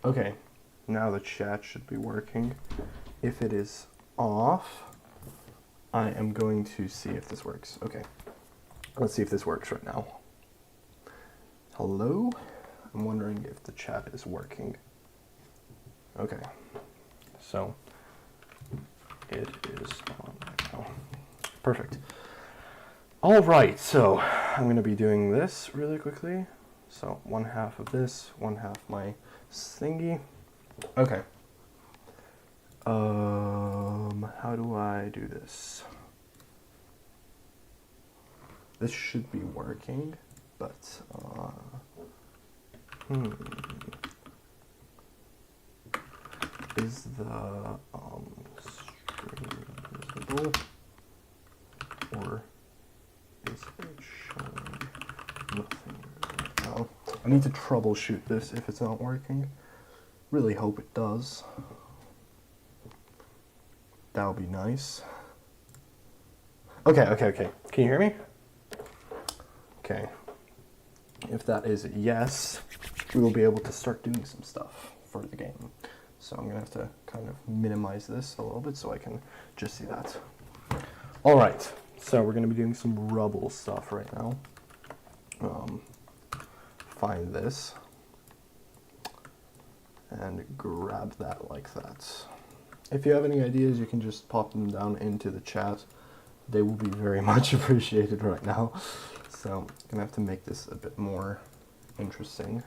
Okay, now the chat should be working. If it is off, I am going to see if this works. Okay, let's see if this works right now. Hello? I'm wondering if the chat is working. Okay, so it is on right now. Perfect. All right, so I'm going to be doing this really quickly. So 1/2 of this, 1/2 my thingy. Okay. How do I do this? This should be working, but is the stream visible, or is it showing nothing right now? I need to troubleshoot this if it's not working. Really hope it does. That would be nice. Okay. Can you hear me? Okay. If that is a yes, we will be able to start doing some stuff for the game. So I'm gonna have to kind of minimize this a little bit so I can just see that. All right, so we're gonna be doing some rubble stuff right now. Find this and grab that like that. If you have any ideas, you can just pop them down into the chat. They will be very much appreciated right now. So I'm gonna have to make this a bit more interesting.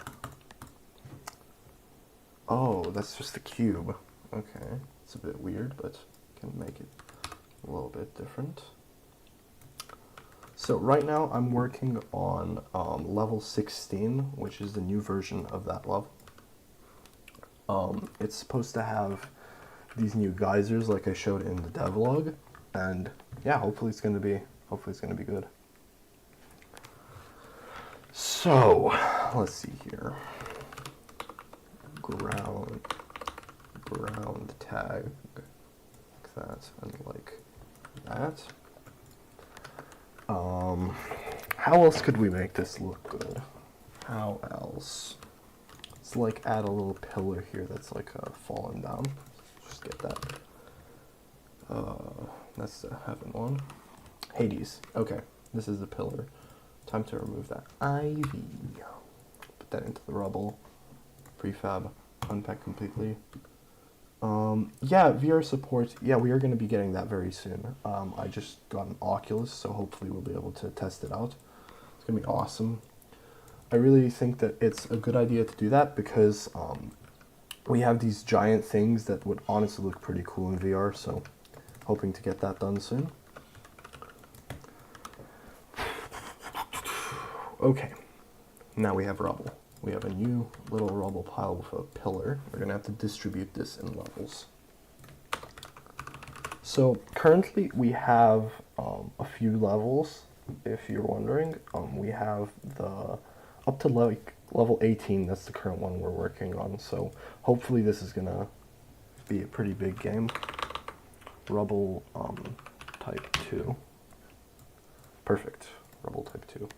Oh, that's just the cube. Okay, it's a bit weird, but can make it a little bit different. So right now I'm working on level 16, which is the new version of that level. It's supposed to have these new geysers like I showed in the devlog, and yeah, hopefully it's gonna be good. So let's see here. Ground tag like that and like that. How else could we make this look good? How else? Let's like add a little pillar here that's like fallen down. Just get that. That's the heaven one. Hades. Okay, this is the pillar. Time to remove that ivy. Put that into the rubble. Prefab. Unpack completely. Yeah, VR support. Yeah, we are going to be getting that very soon. I just got an Oculus, so hopefully we'll be able to test it out. It's going to be awesome. I really think that it's a good idea to do that because we have these giant things that would honestly look pretty cool in VR, so hoping to get that done soon. Okay, now we have rubble. We have a new little rubble pile with a pillar. We're gonna have to distribute this in levels. So currently we have a few levels, if you're wondering. We have the up to level 18, that's the current one we're working on. So hopefully this is gonna be a pretty big game. Rubble type 2. Perfect, rubble type 2.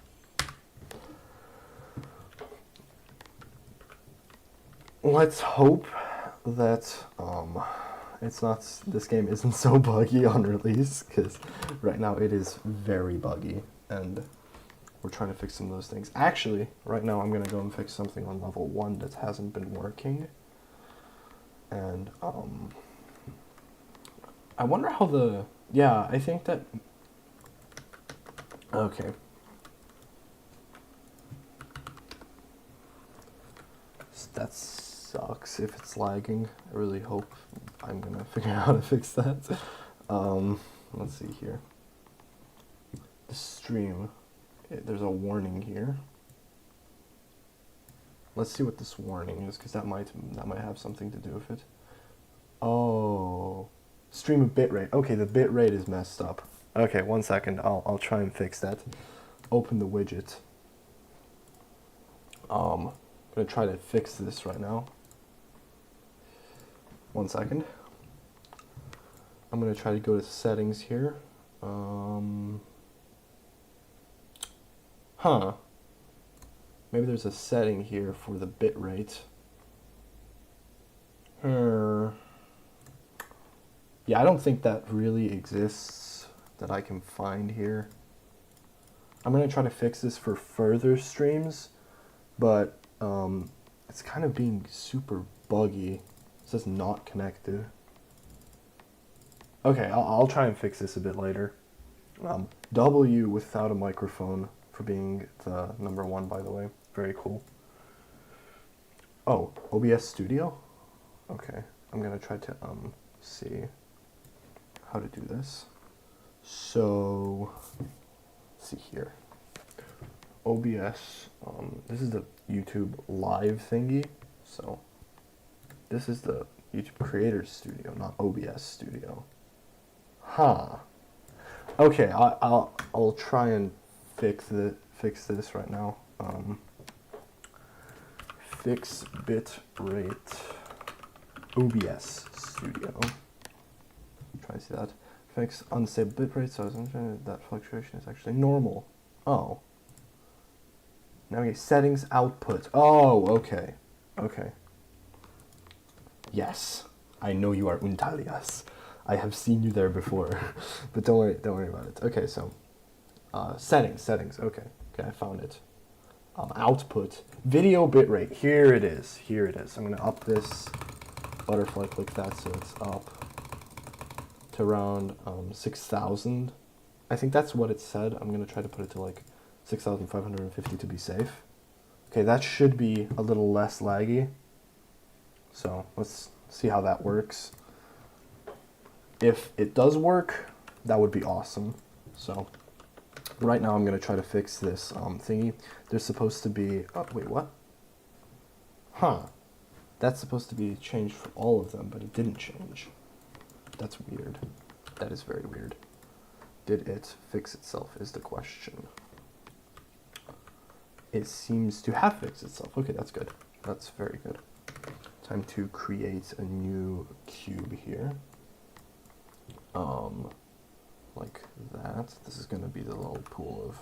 Let's hope that this game isn't so buggy on release, because right now it is very buggy, and we're trying to fix some of those things. Actually, right now I'm going to go and fix something on level 1 that hasn't been working, and I wonder how I think that, okay. That sucks if it's lagging. I really hope I'm gonna figure out how to fix that. Let's see here. The stream, there's a warning here. Let's see what this warning is, because that might have something to do with it. Oh, stream of bitrate. Okay, the bitrate is messed up. Okay, 1 second. I'll try and fix that. Open the widget. I'm gonna try to fix this right now. 1 second. I'm gonna try to go to settings here. Maybe there's a setting here for the bit rate. Yeah, I don't think that really exists that I can find here. I'm going to try to fix this for further streams, but it's kind of being super buggy. It says not connected. Okay, I'll try and fix this a bit later. W without a microphone for being the number one, by the way. Very cool. Oh, OBS Studio? Okay, I'm gonna try to see how to do this. So, let's see here. OBS, this is the YouTube live thingy. So, this is the YouTube Creators Studio, not OBS Studio. Huh. Okay, I'll try and fix this right now. Fix bitrate OBS Studio. Try to see that. Fix unstable bitrate, so that fluctuation is actually normal. Oh. Navigate settings output. Oh, okay. Okay. Yes. I know you are Untalias. I have seen you there before. But don't worry about it. Okay, so settings, okay, I found it. Output, video bitrate, here it is. I'm gonna up this butterfly click that so it's up to around 6,000. I think that's what it said. I'm gonna try to put it to like 6,550 to be safe. Okay, that should be a little less laggy. So let's see how that works. If it does work, that would be awesome. So right now I'm going to try to fix this thingy. There's supposed to be, oh wait, what? Huh. That's supposed to be changed for all of them, but it didn't change. That's weird. That is very weird. Did it fix itself is the question. It seems to have fixed itself. Okay, that's good. That's very good. Time to create a new cube here. Like that. This is going to be the little pool of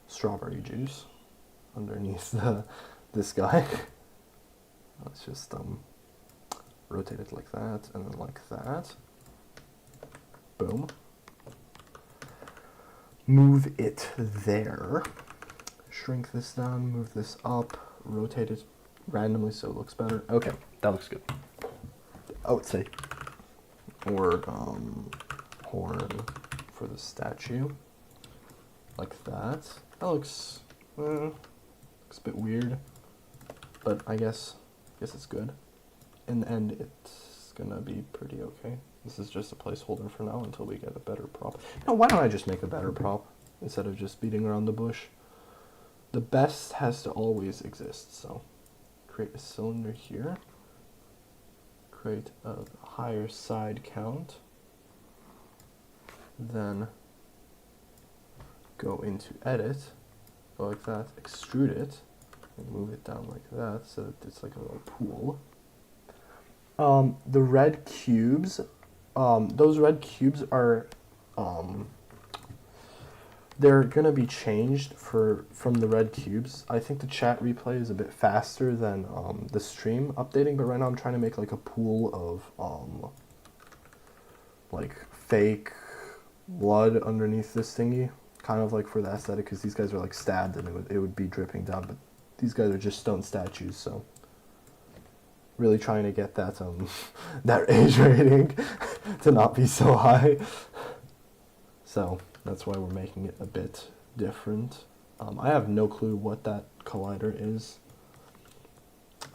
strawberry juice underneath this guy. Let's just rotate it like that and then like that. Boom. Move it there. Shrink this down, move this up, rotate it randomly so it looks better. Okay, that looks good. I would say. Or horn for the statue, like that. That looks looks a bit weird, but I guess it's good. In the end, it's gonna be pretty okay. This is just a placeholder for now until we get a better prop. No, why don't I just make a better prop instead of just beating around the bush? The best has to always exist. So, create a cylinder here. Create a higher side count, then go into edit, go like that, extrude it, and move it down like that so that it's like a little pool. The red cubes, those red cubes are, they're gonna be changed from the red cubes. I think the chat replay is a bit faster than the stream updating, but right now I'm trying to make like a pool of like fake blood underneath this thingy, kind of like for the aesthetic, because these guys are like stabbed and it would be dripping down, but these guys are just stone statues, so really trying to get that that age rating to not be so high. So that's why we're making it a bit different. I have no clue what that collider is.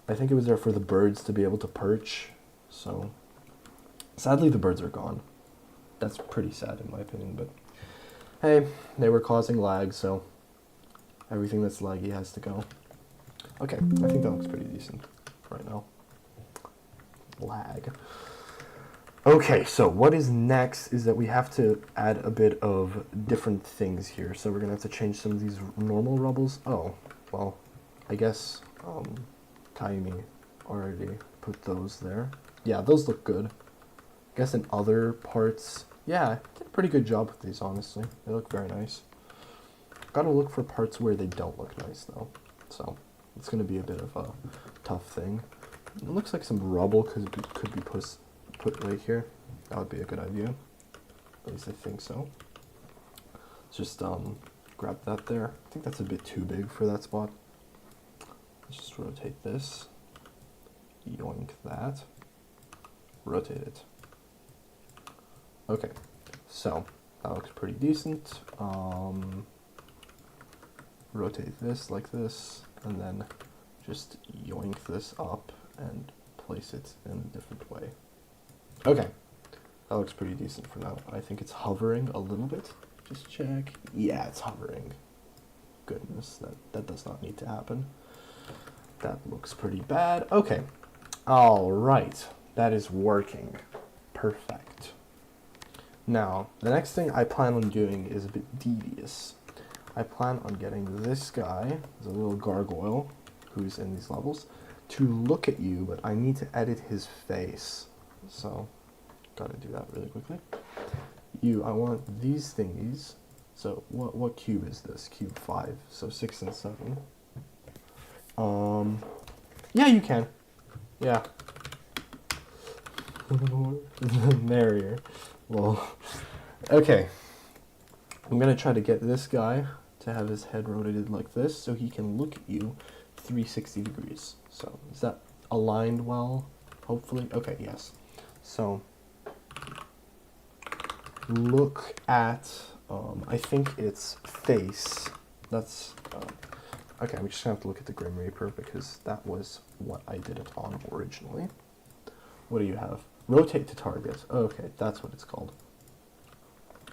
I think it was there for the birds to be able to perch. So sadly the birds are gone. That's pretty sad in my opinion, but hey, they were causing lag, so everything that's laggy has to go. Okay, I think that looks pretty decent right now. Lag. Okay, so what is next is that we have to add a bit of different things here. So we're gonna have to change some of these normal rubbles. Oh, well, I guess Taimi already put those there. Yeah, those look good. I guess in other parts, yeah, did a pretty good job with these, honestly. They look very nice. Gotta look for parts where they don't look nice though. So it's gonna be a bit of a tough thing. It looks like some rubble could be put right here. That would be a good idea. At least I think so. Let's just grab that there. I think that's a bit too big for that spot. Let's just rotate this. Yoink that. Rotate it. Okay, so that looks pretty decent. Rotate this like this, and then just yoink this up and place it in a different way. Okay, that looks pretty decent for now. I think it's hovering a little bit. Just check. Yeah, it's hovering. Goodness, that does not need to happen. That looks pretty bad. Okay, all right, that is working. Perfect. Now, the next thing I plan on doing is a bit devious. I plan on getting this guy, the little gargoyle, who's in these levels, to look at you, but I need to edit his face. So, gotta do that really quickly. I want these thingies. So, what cube is this? Cube 5. So, 6 and 7. Yeah, you can. Yeah. The merrier. Well, okay. I'm gonna try to get this guy to have his head rotated like this so he can look at you 360 degrees. So, is that aligned well? Hopefully? Okay, yes. So, look at, I think it's face. That's, okay, I'm just gonna have to look at the Grim Reaper because that was what I did it on originally. What do you have? Rotate to target. Okay, that's what it's called.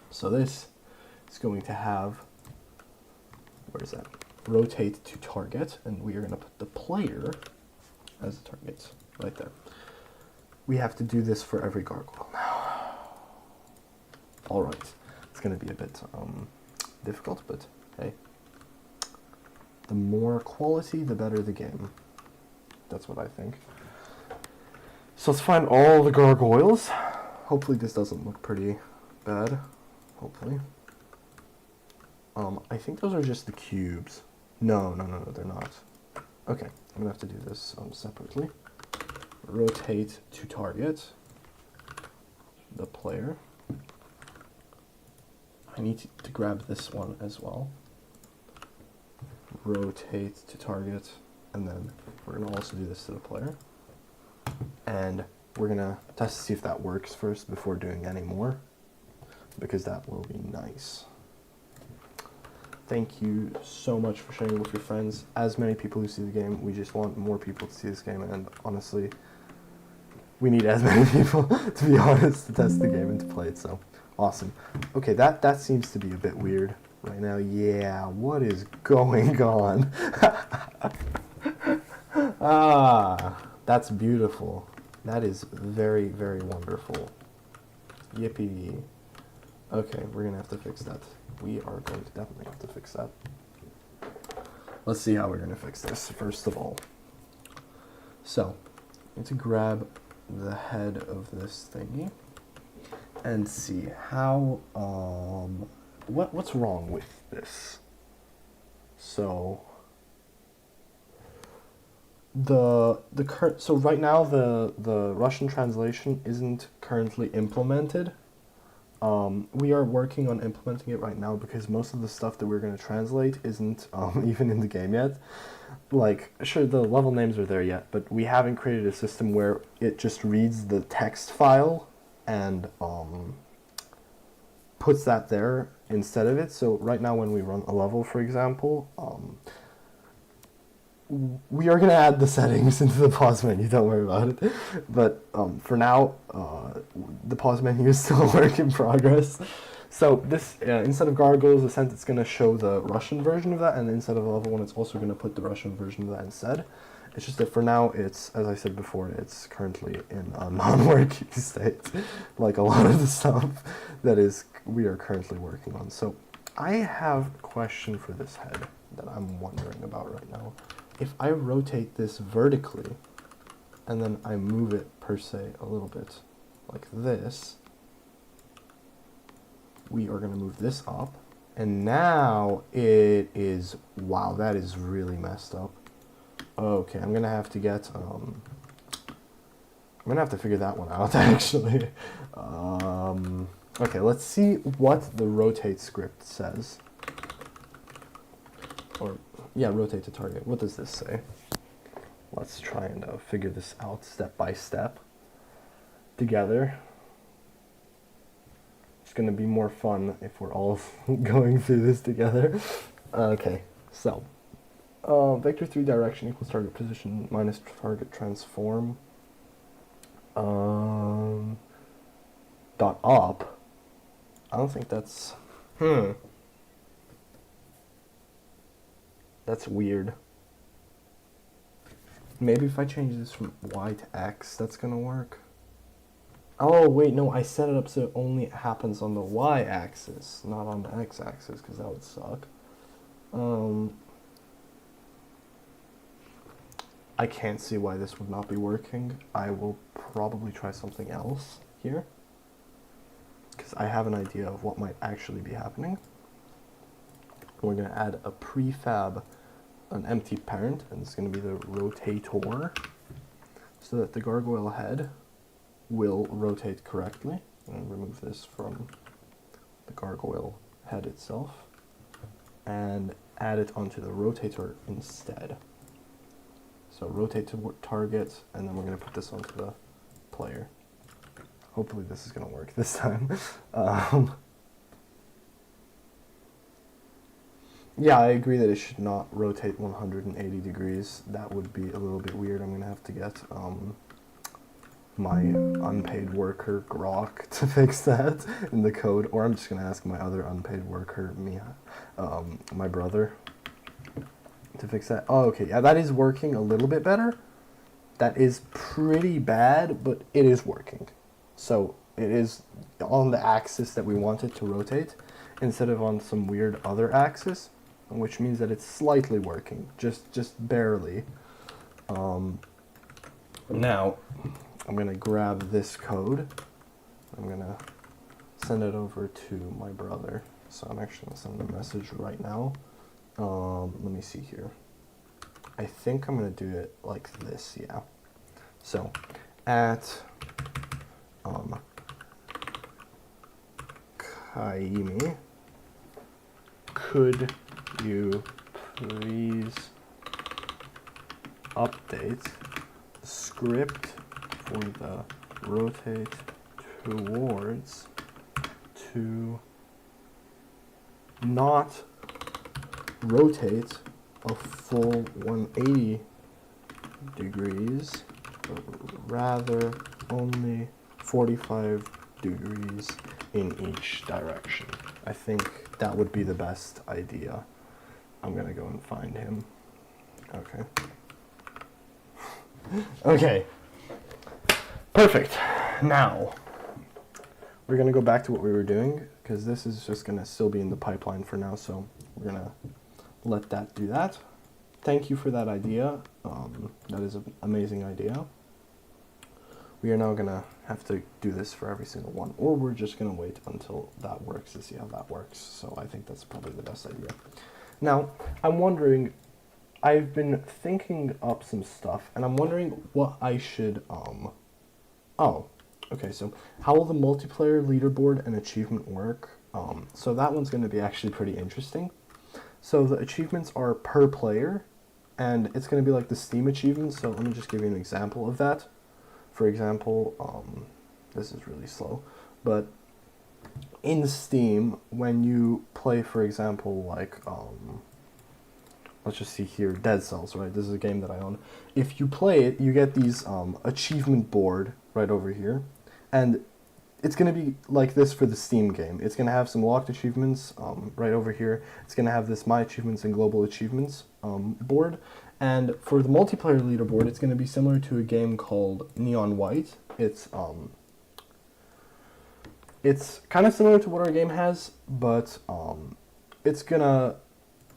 So this is going to have, where is that? Rotate to target, and we are going to put the player as a target right there. We have to do this for every gargoyle now. All right, it's going to be a bit difficult, but hey, the more quality, the better the game. That's what I think. So let's find all the gargoyles. Hopefully this doesn't look pretty bad. Hopefully. I think those are just the cubes. No, they're not. Okay, I'm gonna have to do this separately. Rotate to target the player. I need to grab this one as well. Rotate to target, and then we're gonna also do this to the player. And we're gonna test to see if that works first before doing any more, because that will be nice. Thank you so much for sharing it with your friends. As many people who see the game, we just want more people to see this game, and honestly, we need as many people, to be honest, to test the game and to play it, so awesome. Okay, that seems to be a bit weird right now. Yeah, what is going on? That's beautiful. That is very, very wonderful. Yippee. Okay, we're gonna have to fix that. We are going to definitely have to fix that. Let's see how we're gonna fix this, first of all. So, I need to grab the head of this thingy and see how, what's wrong with this? So, so right now the Russian translation isn't currently implemented. We are working on implementing it right now because most of the stuff that we're going to translate isn't even in the game yet. Like, sure, the level names are there yet, but we haven't created a system where it just reads the text file and puts that there instead of it. So right now when we run a level, for example, we are going to add the settings into the pause menu, don't worry about it. But for now, the pause menu is still a work in progress. So this, instead of gargoyles, it's going to show the Russian version of that, and instead of level 1, it's also going to put the Russian version of that instead. It's just that for now, it's, as I said before, it's currently in a non-working state, like a lot of the stuff that we are currently working on. So I have a question for this head that I'm wondering about right now. If I rotate this vertically, and then I move it per se a little bit like this, we are going to move this up, and now it is, wow, that is really messed up. Okay, I'm going to have to get I'm gonna have to figure that one out, actually. Okay, let's see what the rotate script says. Or, yeah, rotate to target. What does this say? Let's try and figure this out step by step together. It's gonna be more fun if we're all going through this together. Okay, so vector 3 direction equals target position minus target transform. Dot up. I don't think that's that's weird. Maybe if I change this from Y to X, that's gonna work. Oh wait, no, I set it up so it only happens on the Y-axis, not on the X-axis, because that would suck. I can't see why this would not be working. I will probably try something else here, because I have an idea of what might actually be happening. We're going to add a prefab, an empty parent, and it's going to be the rotator, so that the gargoyle head will rotate correctly. I'm going to remove this from the gargoyle head itself and add it onto the rotator instead. So rotate to target, and then we're going to put this onto the player. Hopefully this is going to work this time. Yeah, I agree that it should not rotate 180 degrees. That would be a little bit weird. I'm going to have to get my unpaid worker, Grok, to fix that in the code. Or I'm just going to ask my other unpaid worker, Mia, my brother, to fix that. Oh, okay, yeah, that is working a little bit better. That is pretty bad, but it is working. So it is on the axis that we want it to rotate instead of on some weird other axis, which means that it's slightly working, just barely. Now, I'm going to grab this code. I'm going to send it over to my brother. So I'm actually going to send him a message right now. Let me see here. I think I'm going to do it like this, yeah. So, at Kaimi, could you please update the script for the rotate towards to not rotate a full 180 degrees, but rather only 45 degrees in each direction. I think that would be the best idea. I'm gonna go and find him. Okay. Okay. Perfect. Now, we're gonna go back to what we were doing, because this is just gonna still be in the pipeline for now, so we're gonna let that do that. Thank you for that idea. That is an amazing idea. We are now gonna have to do this for every single one, or we're just gonna wait until that works to see how that works. So I think that's probably the best idea. Now, I'm wondering, I've been thinking up some stuff, and I'm wondering what I should, oh, okay, so how will the multiplayer leaderboard and achievement work? So that one's gonna be actually pretty interesting. So the achievements are per player, and it's going to be like the Steam achievements. So let me just give you an example of that. For example, this is really slow, but in Steam, when you play, for example, like, let's just see here, Dead Cells, right? This is a game that I own. If you play it, you get these achievement board right over here, and it's going to be like this for the Steam game. It's going to have some locked achievements right over here. It's going to have this My Achievements and Global Achievements board. And for the multiplayer leaderboard, it's going to be similar to a game called Neon White. It's kind of similar to what our game has, but it's going to...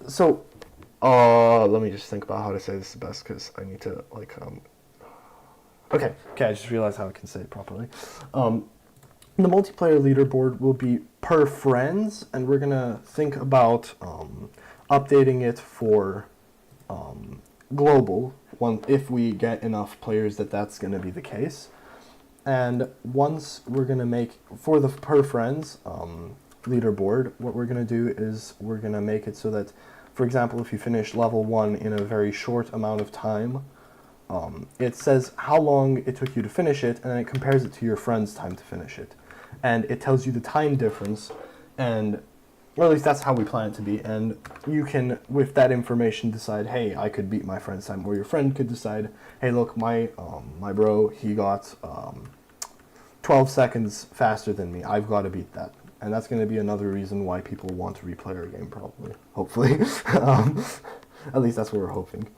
So, let me just think about how to say this the best, because I need to, like... Okay, I just realized how I can say it properly. The multiplayer leaderboard will be per friends, and we're gonna think about updating it for global, if we get enough players that's gonna be the case. And once we're going to make, for the per friends leaderboard, what we're going to do is we're going to make it so that, for example, if you finish level 1 in a very short amount of time, it says how long it took you to finish it, and then it compares it to your friend's time to finish it. And it tells you the time difference, and, or at least that's how we plan it to be, and you can, with that information, decide, hey, I could beat my friend's time, or your friend could decide, hey, look, my bro, he got 12 seconds faster than me, I've got to beat that. And that's going to be another reason why people want to replay our game, probably, hopefully. At least that's what we're hoping.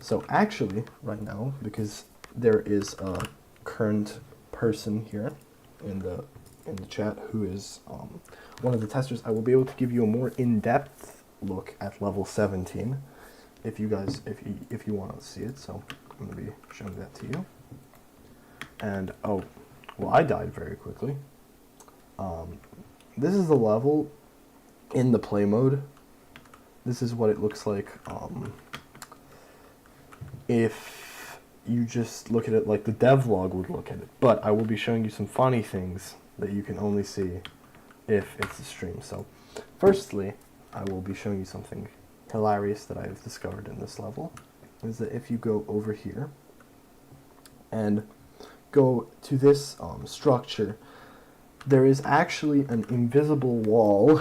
So actually, right now, because there is a current person here in the chat who is one of the testers, I will be able to give you a more in-depth look at level 17 if you guys, if you want to see it. So I'm going to be showing that to you. And oh, well, I died very quickly. This is the level in the play mode. This is what it looks like if you just look at it like the devlog would look at it. But I will be showing you some funny things that you can only see if it's a stream. So firstly, I will be showing you something hilarious that I've discovered in this level, is that if you go over here and go to this structure, there is actually an invisible wall.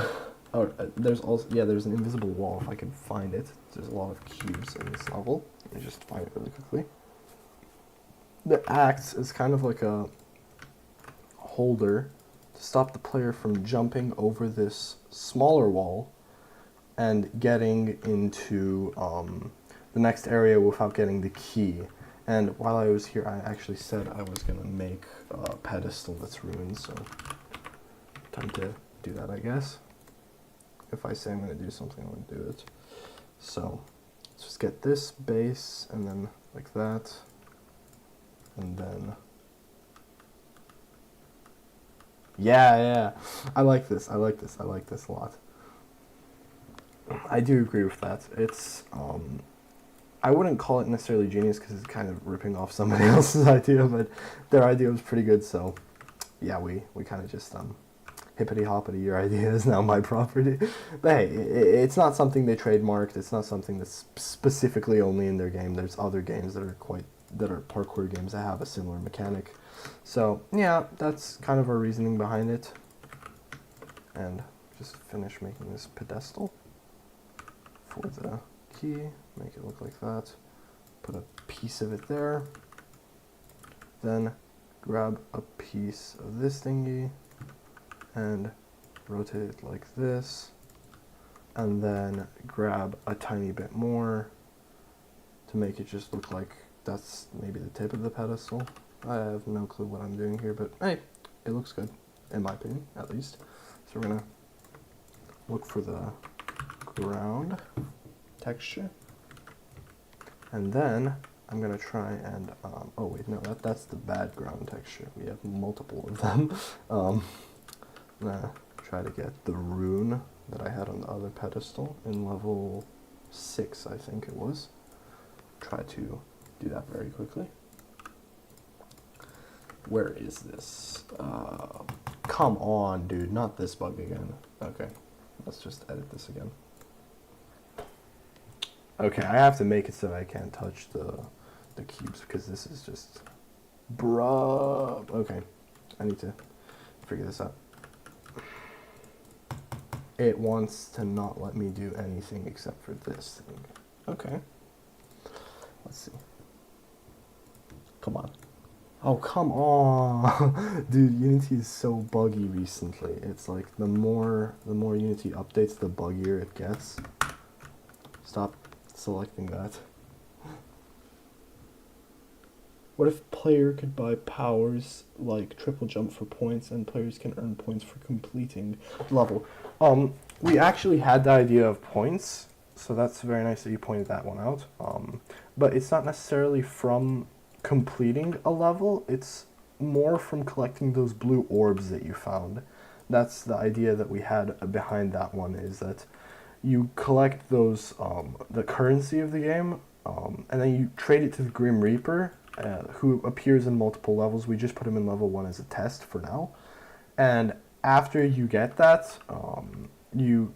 Or there's also, yeah, there's an invisible wall if I can find it. There's a lot of cubes in this level. Let me just find it really quickly. That acts as kind of like a holder to stop the player from jumping over this smaller wall and getting into the next area without getting the key. And while I was here, I actually said I was going to make a pedestal that's ruined, so time to do that, I guess. If I say I'm going to do something, I'm going to do it. So let's just get this base, and then like that, and then... Yeah, I like this, I like this a lot. I do agree with that. It's, I wouldn't call it necessarily genius because it's kind of ripping off somebody else's idea, but their idea was pretty good, so yeah, we kind of just, hippity-hoppity, your idea is now my property. But hey, it's not something they trademarked, it's not something that's specifically only in their game. There's other games that are parkour games that have a similar mechanic. So yeah, that's kind of our reasoning behind it. And just finish making this pedestal for the key, make it look like that, put a piece of it there, then grab a piece of this thingy and rotate it like this, and then grab a tiny bit more to make it just look like that's maybe the tip of the pedestal. I have no clue what I'm doing here, but hey, it looks good, in my opinion, at least. So we're gonna look for the ground texture, and then I'm gonna try and oh wait, no, that's the bad ground texture. We have multiple of them. I'm gonna try to get the rune that I had on the other pedestal in level 6, I think it was. Try to do that very quickly. Where is this? Come on, dude, not this bug again. Okay, let's just edit this again. Okay, I have to make it so I can't touch the cubes because this is just... Bruh. Okay, I need to figure this out. It wants to not let me do anything except for this thing. Okay. Let's see. Come on. Oh, come on. Dude, Unity is so buggy recently. It's like the more Unity updates, the buggier it gets. Stop selecting that. What if player could buy powers like triple jump for points and players can earn points for completing level? We actually had the idea of points, so that's very nice that you pointed that one out. But it's not necessarily from completing a level, it's more from collecting those blue orbs that you found. That's the idea that we had behind that one, is that you collect those, the currency of the game, and then you trade it to the Grim Reaper, who appears in multiple levels. We just put him in level 1 as a test for now. And after you get that, you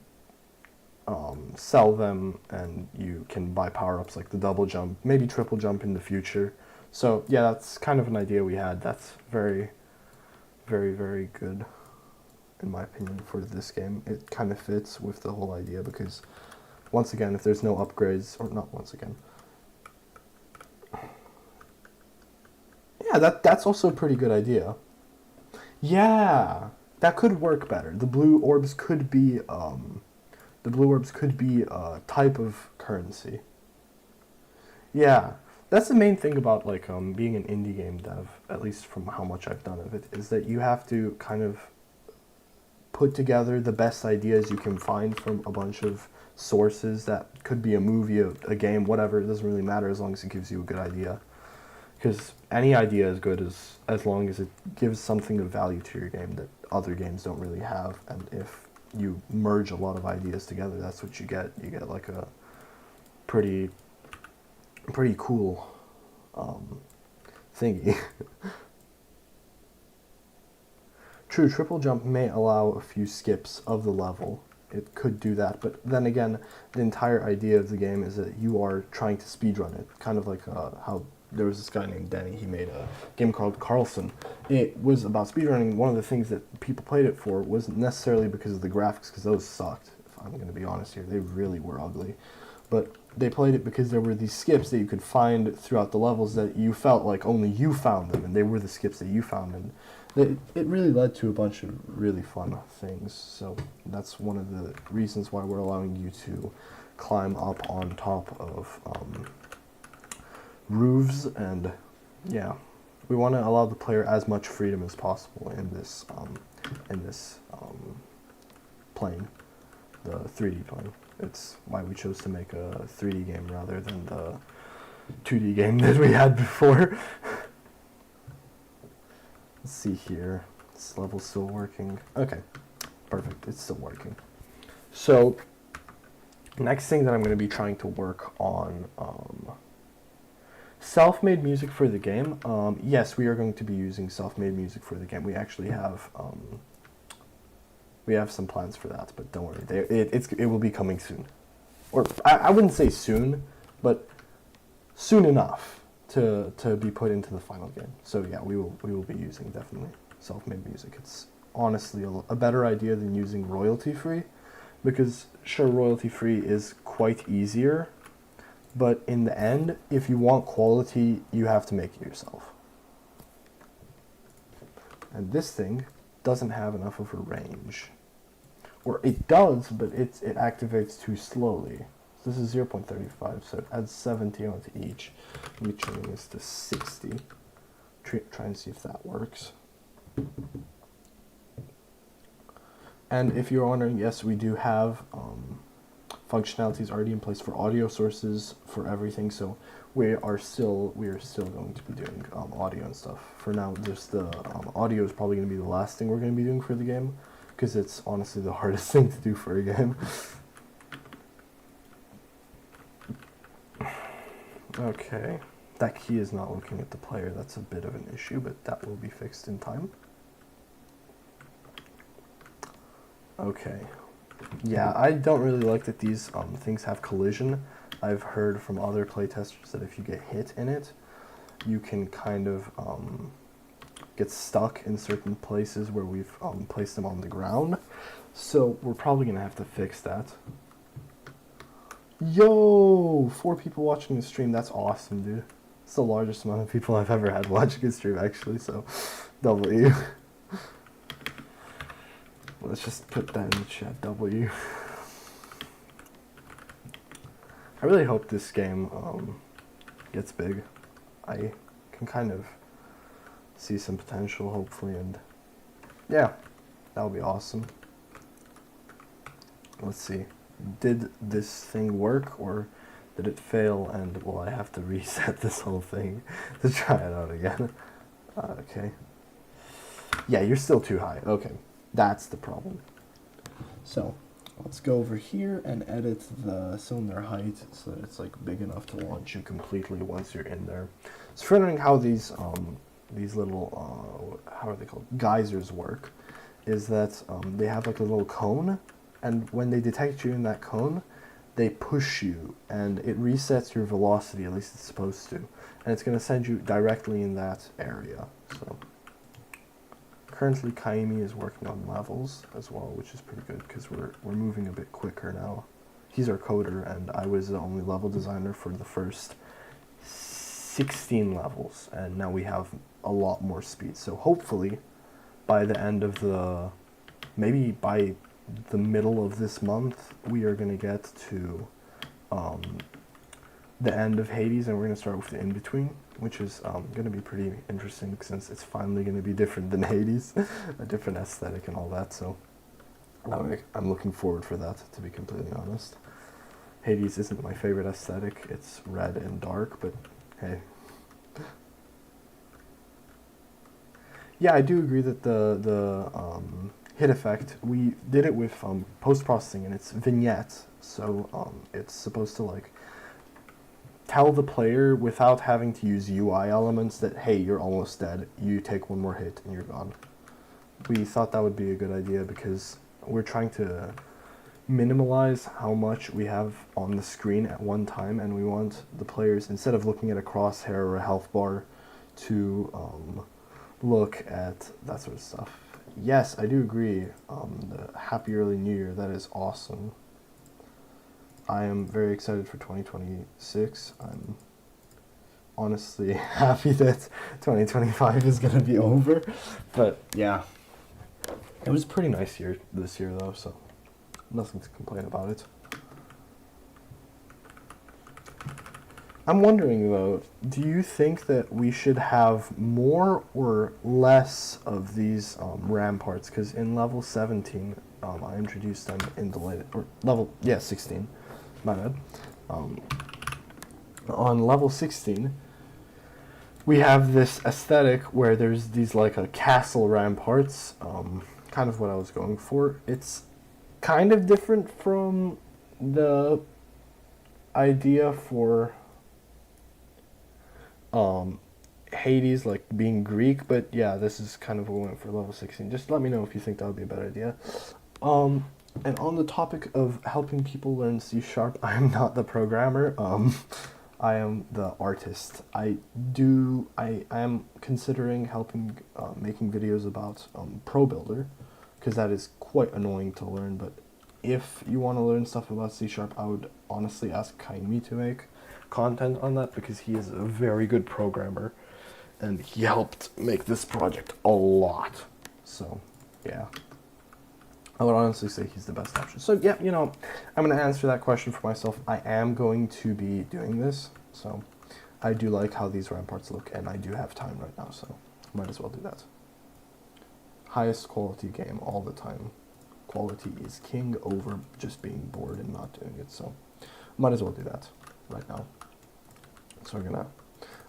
sell them and you can buy power-ups like the double jump, maybe triple jump in the future. So yeah, that's kind of an idea we had. That's very, very, very good, in my opinion, for this game. It kind of fits with the whole idea because, once again, if there's no upgrades, or not once again, yeah, that's also a pretty good idea. Yeah, that could work better. The blue orbs could be a type of currency. Yeah, that's the main thing about like being an indie game dev, at least from how much I've done of it, is that you have to kind of put together the best ideas you can find from a bunch of sources. That could be a movie, a game, whatever. It doesn't really matter as long as it gives you a good idea. Because any idea is good as long as it gives something of value to your game that other games don't really have. And if you merge a lot of ideas together, that's what you get. You get like a pretty cool thingy. True, triple jump may allow a few skips of the level. It could do that, but then again, the entire idea of the game is that you are trying to speedrun it. Kind of like how there was this guy named Denny, he made a game called Carlson. It was about speedrunning. One of the things that people played it for wasn't necessarily because of the graphics, because those sucked, if I'm going to be honest here. They really were ugly. But they played it because there were these skips that you could find throughout the levels that you felt like only you found them, and they were the skips that you found, and it really led to a bunch of really fun things. So that's one of the reasons why we're allowing you to climb up on top of roofs, and yeah, we want to allow the player as much freedom as possible in this plane, the 3D plane. It's why we chose to make a 3D game rather than the 2D game that we had before. Let's see here. This level's still working. Okay, perfect. It's still working. So, next thing that I'm going to be trying to work on, self-made music for the game. Yes, we are going to be using self-made music for the game. We actually have some plans for that, but don't worry. It will be coming soon. Or, I wouldn't say soon, but soon enough to be put into the final game. So yeah, we will be using definitely self-made music. It's honestly a better idea than using royalty-free, because sure, royalty-free is quite easier, but in the end, if you want quality, you have to make it yourself. And this thing doesn't have enough of a range. Or it does, but it activates too slowly. This is 0.35, so it adds 70 onto each. Let me change this to 60. Try and see if that works. And if you're wondering, yes, we do have functionalities already in place for audio sources for everything. So we are still going to be doing audio and stuff. For now, just the audio is probably going to be the last thing we're going to be doing for the game, because it's honestly the hardest thing to do for a game. Okay, that key is not looking at the player. That's a bit of an issue, but that will be fixed in time. Okay, yeah, I don't really like that these things have collision. I've heard from other playtesters that if you get hit in it, you can kind of get stuck in certain places where we've placed them on the ground. So we're probably going to have to fix that. Yo, 4 people watching the stream. That's awesome, dude. It's the largest amount of people I've ever had watching a stream, actually, so W. Let's just put that in the chat, W. I really hope this game gets big. I can kind of see some potential, hopefully, and yeah, that would be awesome. Let's see. Did this thing work, or did it fail, and will I have to reset this whole thing to try it out again? Okay. Yeah, you're still too high. Okay, that's the problem. So, Let's go over here and edit the cylinder height so that it's like big enough to launch you completely once you're in there. So for wondering how these little how are they called, geysers work, is that they have like a little cone, and when they detect you in that cone, they push you and it resets your velocity, at least it's supposed to, and it's going to send you directly in that area. So currently Kaimi is working on levels as well, which is pretty good because we're moving a bit quicker now. He's our coder and I was the only level designer for the first 16 levels, and now we have a lot more speed. So hopefully by the end of maybe by the middle of this month, we are going to get to the end of Hades, and we're going to start with the in-between, which is going to be pretty interesting since it's finally going to be different than Hades, a different aesthetic and all that, so I'm looking forward for that, to be completely honest. Hades isn't my favorite aesthetic, it's red and dark, but hey. Yeah, I do agree that the hit effect, we did it with post-processing, and it's vignettes, so it's supposed to like tell the player without having to use UI elements that, hey, you're almost dead, you take one more hit and you're gone. We thought that would be a good idea because we're trying to minimalize how much we have on the screen at one time, and we want the players, instead of looking at a crosshair or a health bar, to look at that sort of stuff. Yes, I do agree. The Happy Early New Year, that is awesome. I am very excited for 2026. I'm honestly happy that 2025 is going to be over. But yeah, it was a pretty nice year this year though, so nothing to complain about it. I'm wondering though, do you think that we should have more or less of these ramparts? Because in level 17, I introduced them in the latest, or level, yeah, 16. My bad. On level 16, we have this aesthetic where there's these like a castle ramparts, kind of what I was going for. It's kind of different from the idea for Hades, like being Greek, but yeah, this is kind of what we went for level 16. Just let me know if you think that would be a better idea. And on the topic of helping people learn C#, I am not the programmer. I am the artist. I am considering helping making videos about Pro Builder, because that is quite annoying to learn. But if you want to learn stuff about C#, I would honestly ask Kaimi to make content on that, because he is a very good programmer and he helped make this project a lot. So yeah, I would honestly say he's the best option. So yeah, you know, I'm going to answer that question for myself. I am going to be doing this, so I do like how these ramparts look, and I do have time right now, so might as well do that. Highest quality game all the time. Quality is king over just being bored and not doing it, so might as well do that right now. So we're gonna,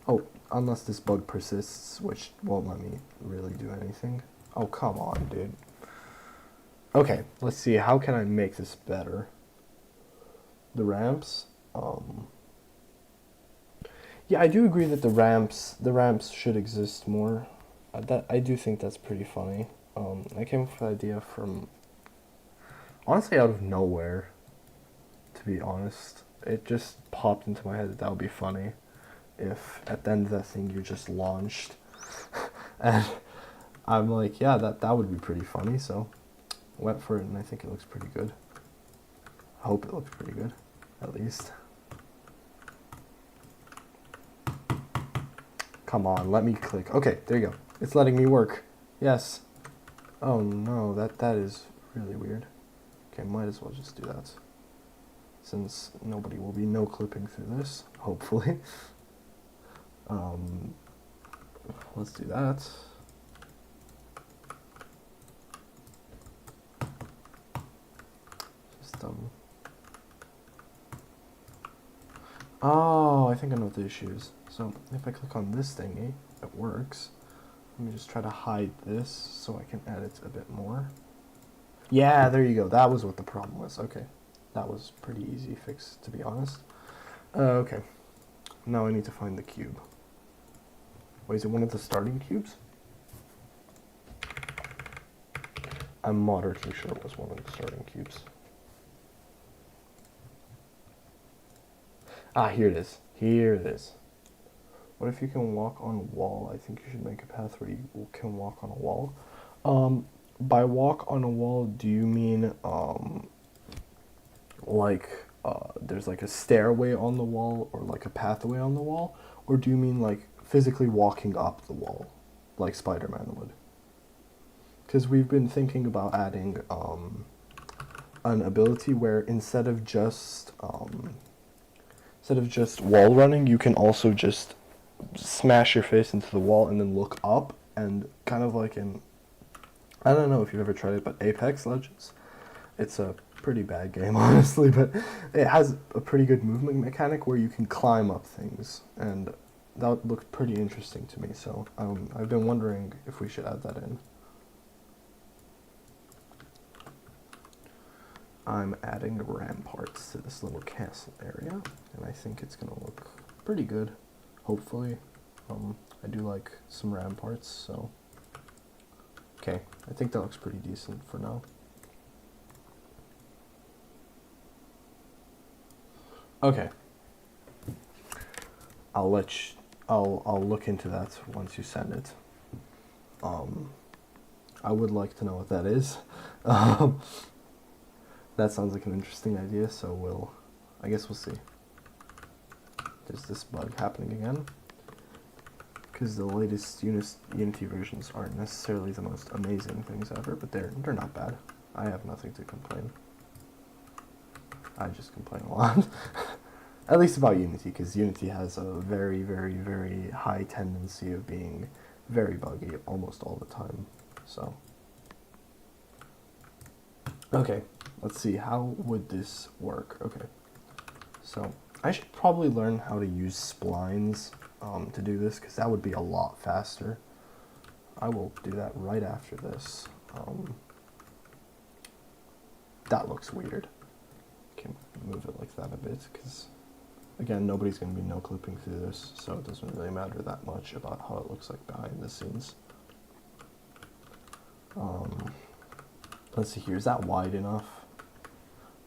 oh, unless this bug persists, which won't let me really do anything. Oh, come on, dude. Okay, let's see, how can I make this better? The ramps, yeah, I do agree that the ramps should exist more. I do think that's pretty funny. I came up with the idea from, honestly, out of nowhere, to be honest. It just popped into my head that would be funny if at the end of that thing you just launched. And I'm like, yeah, that would be pretty funny, so went for it, and I think it looks pretty good. I hope it looks pretty good, at least. Come on, let me click. Okay, there you go. It's letting me work. Yes. Oh no, that is really weird. Okay, might as well just do that, since nobody will be no clipping through this, hopefully. Let's do that. Just oh, I think I know what the issue is. So if I click on this thingy, it works. Let me just try to hide this so I can edit a bit more. Yeah, there you go. That was what the problem was. Okay. That was pretty easy fix, to be honest. Okay. Now I need to find the cube. Wait, is it one of the starting cubes? I'm moderately sure it was one of the starting cubes. Ah, here it is. Here it is. What if you can walk on a wall? I think you should make a path where you can walk on a wall. By walk on a wall, do you mean, there's like a stairway on the wall or like a pathway on the wall? Or do you mean like physically walking up the wall, like Spider-Man would? Because we've been thinking about adding an ability where instead of just wall running, you can also just smash your face into the wall and then look up, and kind of like in, I don't know if you've ever tried it, but Apex Legends. It's a pretty bad game, honestly, but it has a pretty good movement mechanic where you can climb up things, and that looked pretty interesting to me, so I've been wondering if we should add that in. I'm adding the ramparts to this little castle area, and I think it's gonna look pretty good, hopefully. I do like some ramparts, so okay, I think that looks pretty decent for now. Okay, I'll look into that once you send it. I would like to know what that is. That sounds like an interesting idea, so I guess we'll see. There's this bug happening again, because the latest Unity versions aren't necessarily the most amazing things ever, but they're not bad. I have nothing to complain. I just complain a lot. At least about Unity, because Unity has a very, very, very high tendency of being very buggy almost all the time, so. Okay, let's see, how would this work? Okay, so I should probably learn how to use splines to do this, because that would be a lot faster. I will do that right after this. That looks weird. Can move it like that a bit, because again, nobody's going to be no-clipping through this, so it doesn't really matter that much about how it looks like behind the scenes. Let's see here, is that wide enough?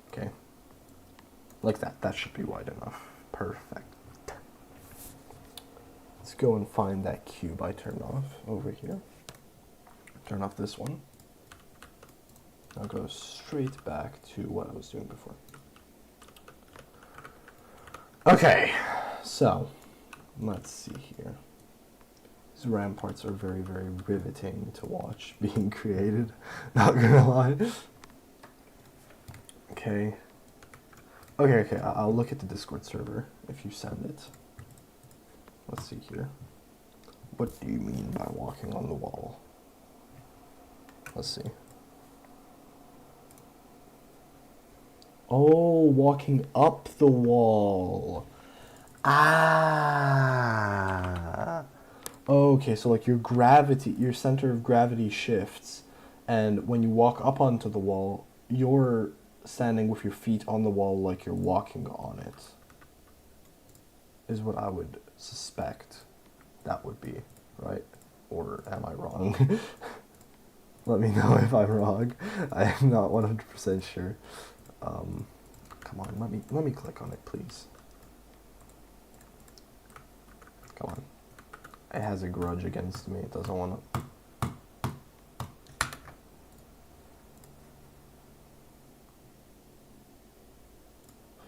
Okay. Like that, that should be wide enough. Perfect. Let's go and find that cube I turned off over here. Turn off this one. I'll go straight back to what I was doing before. Okay, so let's see here. These ramparts are very, very riveting to watch being created, not gonna lie. Okay. Okay, I'll look at the Discord server if you send it. Let's see here. What do you mean by walking on the wall? Let's see. Oh, walking up the wall. Ah. Okay, so like your center of gravity shifts, and when you walk up onto the wall, you're standing with your feet on the wall like you're walking on it. Is what I would suspect that would be, right? Or am I wrong? Let me know if I'm wrong. I am not 100% sure. Come on, let me click on it, please. Come on. It has a grudge against me. It doesn't want to.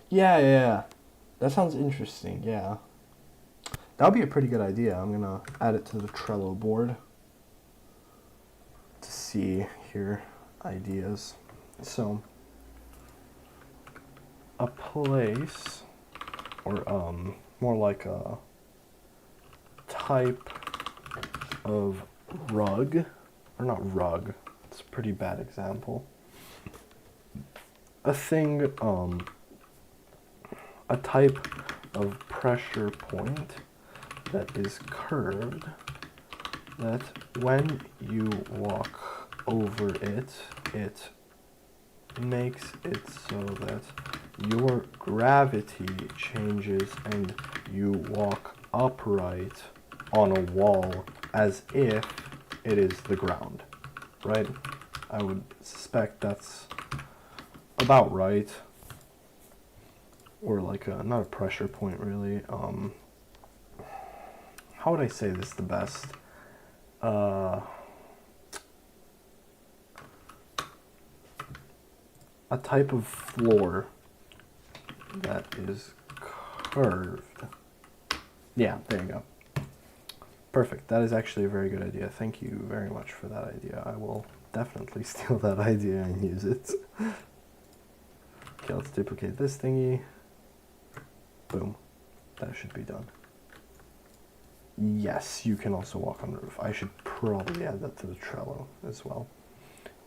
Yeah. That sounds interesting, yeah. That would be a pretty good idea. I'm gonna add it to the Trello board to see here ideas. So, a place, or more like a type of rug, or not rug, it's a pretty bad example. A thing, a type of pressure point that is curved, that when you walk over it, it makes it so that your gravity changes and you walk upright on a wall as if it is the ground, right? I would suspect that's about right. Or like a, not a pressure point really. How would I say this the best? A type of floor that is curved. Yeah, there you go. Perfect. That is actually a very good idea. Thank you very much for that idea. I will definitely steal that idea and use it. Okay, let's duplicate this thingy. Boom. That should be done. Yes, you can also walk on the roof. I should probably add that to the Trello as well.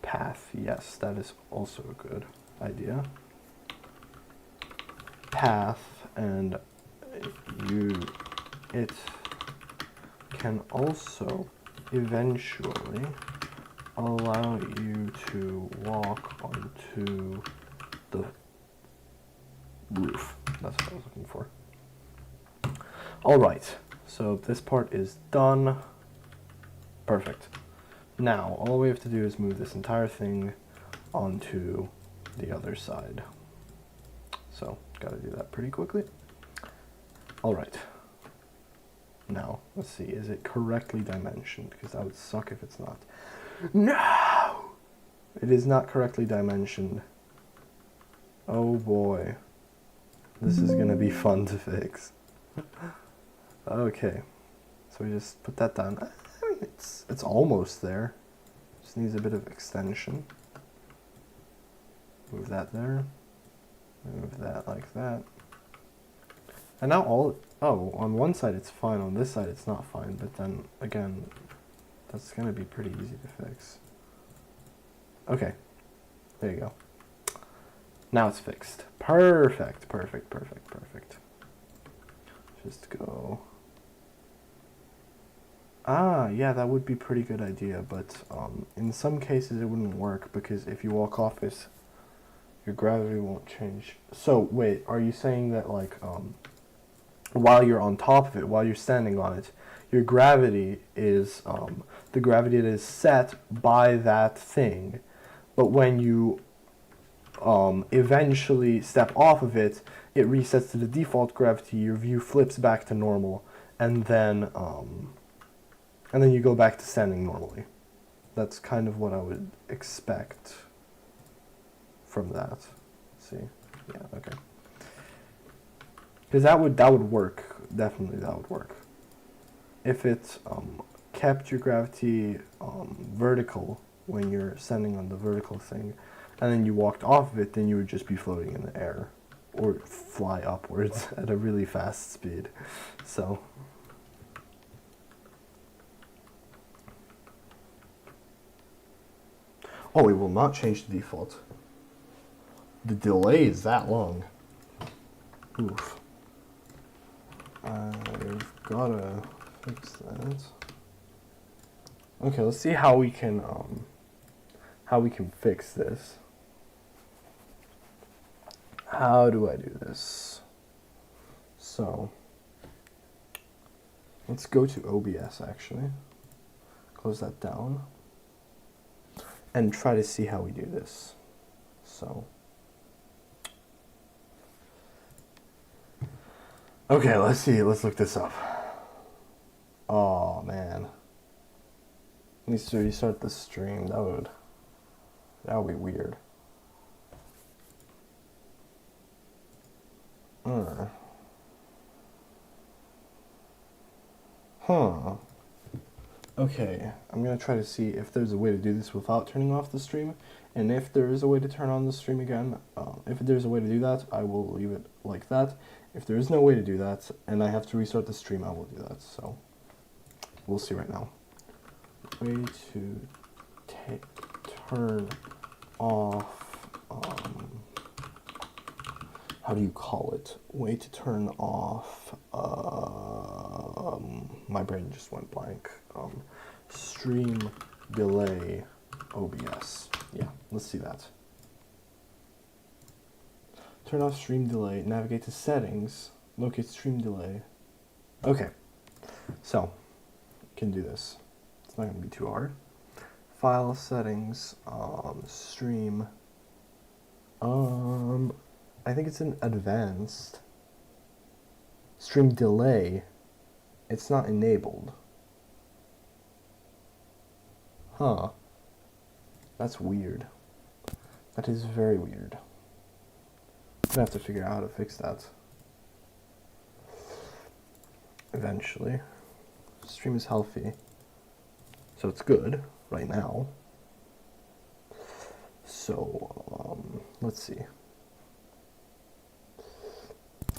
Path, yes, that is also a good idea. Path, and it can also eventually allow you to walk onto the roof. That's what I was looking for. All right, so this part is done. Perfect. Now, all we have to do is move this entire thing onto the other side. So, gotta do that pretty quickly. All right. Now, let's see, is it correctly dimensioned? Because that would suck if it's not. No! It is not correctly dimensioned. Oh boy. This is gonna be fun to fix. Okay. So we just put that down. I mean, it's almost there. Just needs a bit of extension. Move that there. Move that like that. And now on one side it's fine, on this side it's not fine, but then again, that's gonna be pretty easy to fix. Okay, there you go. Now it's fixed. Perfect, perfect, perfect, perfect. Just go. Yeah, that would be a pretty good idea, but in some cases it wouldn't work, because if you walk off this, your gravity won't change. So wait, are you saying that like while you're on top of it, while you're standing on it, your gravity is the gravity that is set by that thing, but when you eventually step off of it, it resets to the default gravity, your view flips back to normal, and then you go back to standing normally. That's kind of what I would expect from that. Let's see, yeah, okay. Because that would work. Definitely, that would work. If it kept your gravity vertical when you're standing on the vertical thing, and then you walked off of it, then you would just be floating in the air, or fly upwards at a really fast speed. So. Oh, it will not change the default. The delay is that long. Oof. I've gotta fix that. Okay, let's see how we can fix this. How do I do this? So let's go to OBS actually. Close that down. And try to see how we do this. So okay, let's see. Let's look this up. Oh man, needs to restart the stream. That would be weird. Huh. Okay, I'm gonna try to see if there's a way to do this without turning off the stream, and if there is a way to turn on the stream again, if there's a way to do that, I will leave it like that. If there is no way to do that, and I have to restart the stream, I will do that, so we'll see right now. Way to turn off, how do you call it? Way to turn off, my brain just went blank. Stream delay OBS. Yeah, let's see that. Turn off stream delay, navigate to settings, locate stream delay. Okay, so, can do this. It's not gonna be too hard. File settings, stream. I think it's in advanced. Stream delay. It's not enabled. Huh. That's weird. That is very weird. I'm gonna have to figure out how to fix that. Eventually. Stream is healthy. So it's good right now. So, let's see.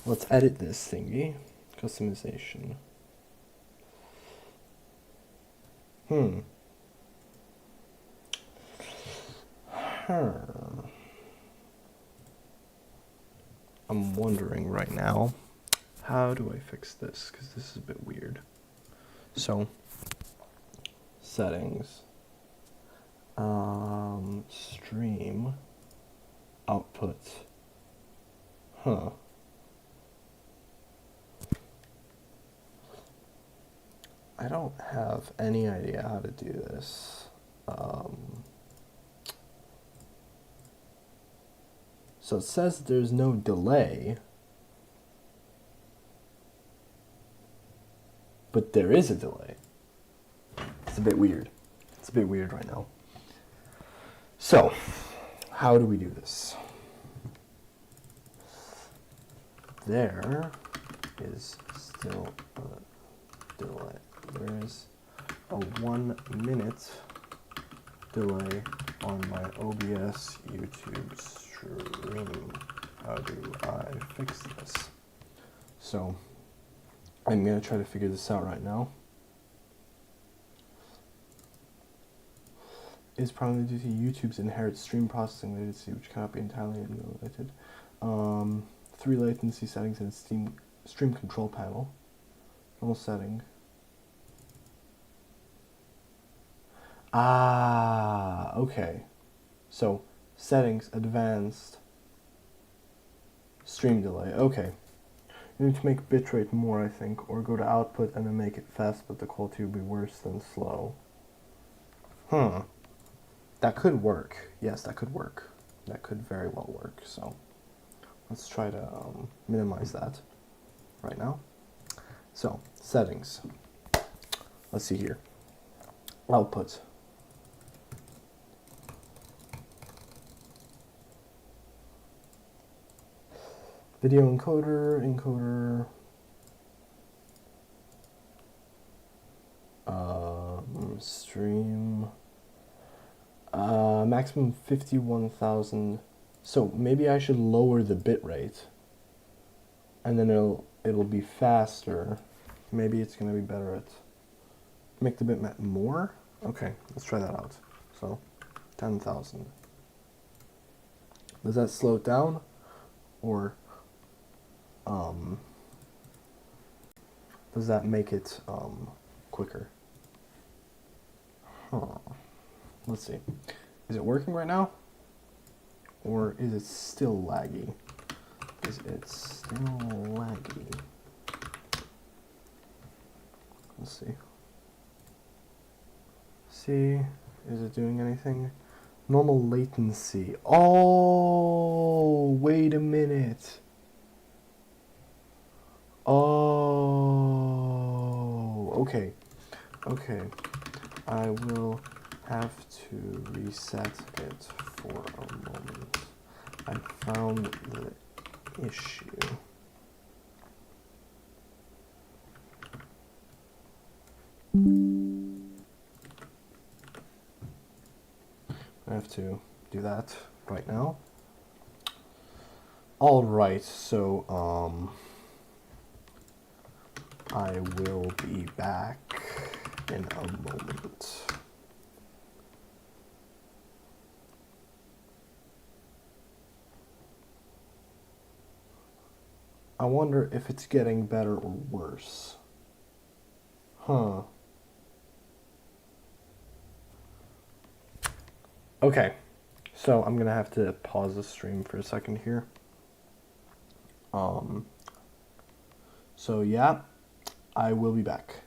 Let's edit this thingy. Customization. I'm wondering right now, how do I fix this? Because this is a bit weird. So, settings, stream, output. I don't have any idea how to do this. So it says there's no delay, but there is a delay. It's a bit weird. It's a bit weird right now. So, how do we do this? There is still a delay. There is a 1 minute delay on my OBS YouTube stream. How do I fix this? So, I'm gonna try to figure this out right now. Is probably due to YouTube's inherent stream processing latency, which cannot be entirely emulated. 3 latency settings in stream control panel. Normal setting. Okay. So, settings, advanced, stream delay. Okay. You need to make bitrate more, I think, or go to output and then make it fast, but the quality will be worse than slow. That could work. Yes, that could work. That could very well work. So, let's try to minimize that right now. So, settings. Let's see here. Output. Video encoder, stream, maximum 51,000. So maybe I should lower the bit rate, and then it'll be faster. Maybe it's gonna be better at make the bitmap more. Okay, let's try that out. So 10,000. Does that slow it down, or does that make it quicker? Let's see. Is it working right now? Or is it still laggy? Is it still laggy? Let's see. See, is it doing anything? Normal latency. Oh, wait a minute. Oh, okay. Okay. I will have to reset it for a moment. I found the issue. I have to do that right now. All right, so I will be back in a moment. I wonder if it's getting better or worse. Okay, so I'm gonna have to pause the stream for a second here. So yeah, I will be back.